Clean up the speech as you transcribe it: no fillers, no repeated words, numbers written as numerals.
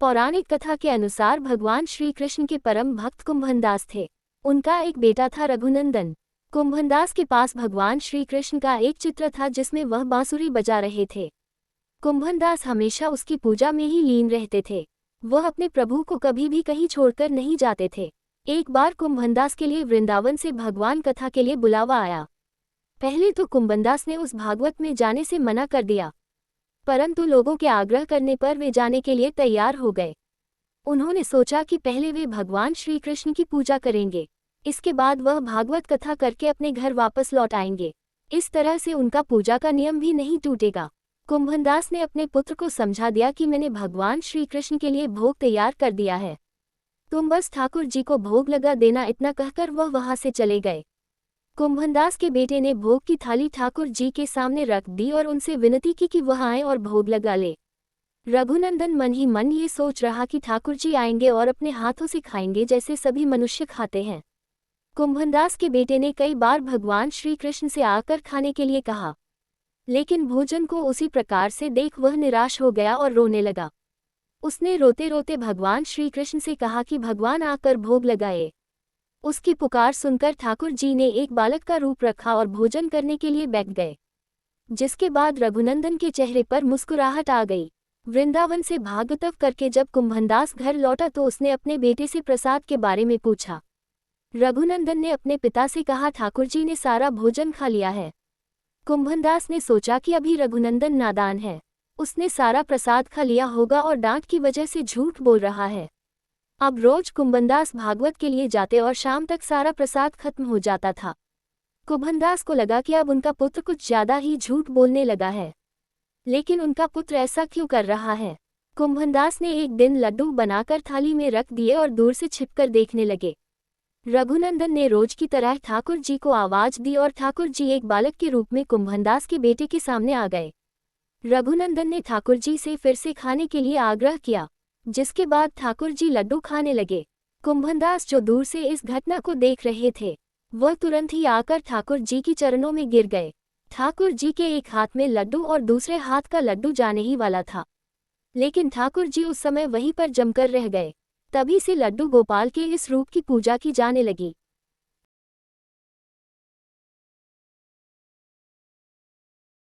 पौराणिक कथा के अनुसार भगवान श्री कृष्ण के परम भक्त कुंभनदास थे। उनका एक बेटा था रघुनंदन। कुंभनदास के पास भगवान श्री कृष्ण का एक चित्र था जिसमें वह बांसुरी बजा रहे थे। कुंभनदास हमेशा उसकी पूजा में ही लीन रहते थे। वह अपने प्रभु को कभी भी कहीं छोड़कर नहीं जाते थे। एक बार कुंभनदास के लिए वृंदावन से भगवान कथा के लिए बुलावा आया। पहले तो कुंभनदास ने उस भागवत में जाने से मना कर दिया, परंतु लोगों के आग्रह करने पर वे जाने के लिए तैयार हो गए। उन्होंने सोचा कि पहले वे भगवान श्री कृष्ण की पूजा करेंगे, इसके बाद वह भागवत कथा करके अपने घर वापस लौट आएंगे। इस तरह से उनका पूजा का नियम भी नहीं टूटेगा। कुंभनदास ने अपने पुत्र को समझा दिया कि मैंने भगवान श्री कृष्ण के लिए भोग तैयार कर दिया है, तुम बस ठाकुर जी को भोग लगा देना। इतना कहकर वह वहां से चले गए। कुंभनदास के बेटे ने भोग की थाली ठाकुर जी के सामने रख दी और उनसे विनती की कि वह आए और भोग लगा ले। रघुनंदन मन ही मन ये सोच रहा कि ठाकुर जी आएंगे और अपने हाथों से खाएंगे जैसे सभी मनुष्य खाते हैं। कुंभनदास के बेटे ने कई बार भगवान श्री कृष्ण से आकर खाने के लिए कहा, लेकिन भोजन को उसी प्रकार से देख वह निराश हो गया और रोने लगा। उसने रोते रोते भगवान श्री कृष्ण से कहा कि भगवान आकर भोग लगाए। उसकी पुकार सुनकर ठाकुर जी ने एक बालक का रूप रखा और भोजन करने के लिए बैठ गए, जिसके बाद रघुनंदन के चेहरे पर मुस्कुराहट आ गई। वृंदावन से भागवत करके जब कुंभनदास घर लौटा तो उसने अपने बेटे से प्रसाद के बारे में पूछा। रघुनंदन ने अपने पिता से कहा, ठाकुर जी ने सारा भोजन खा लिया है। कुंभनदास ने सोचा कि अभी रघुनंदन नादान है, उसने सारा प्रसाद खा लिया होगा और डांट की वजह से झूठ बोल रहा है। अब रोज कुंभनदास भागवत के लिए जाते और शाम तक सारा प्रसाद खत्म हो जाता था। कुंभनदास को लगा कि अब उनका पुत्र कुछ ज्यादा ही झूठ बोलने लगा है, लेकिन उनका पुत्र ऐसा क्यों कर रहा है। कुंभनदास ने एक दिन लड्डू बनाकर थाली में रख दिए और दूर से छिपकर देखने लगे। रघुनंदन ने रोज की तरह ठाकुर जी को आवाज दी और ठाकुर जी एक बालक के रूप में कुंभनदास के बेटे के सामने आ गए। रघुनंदन ने ठाकुर जी से फिर से खाने के लिए आग्रह किया, जिसके बाद ठाकुर जी लड्डू खाने लगे। कुंभनदास जो दूर से इस घटना को देख रहे थे, वह तुरंत ही आकर ठाकुर जी की चरणों में गिर गए। ठाकुर जी के एक हाथ में लड्डू और दूसरे हाथ का लड्डू जाने ही वाला था, लेकिन ठाकुर जी उस समय वहीं पर जमकर रह गए। तभी से लड्डू गोपाल के इस रूप की पूजा की जाने लगी।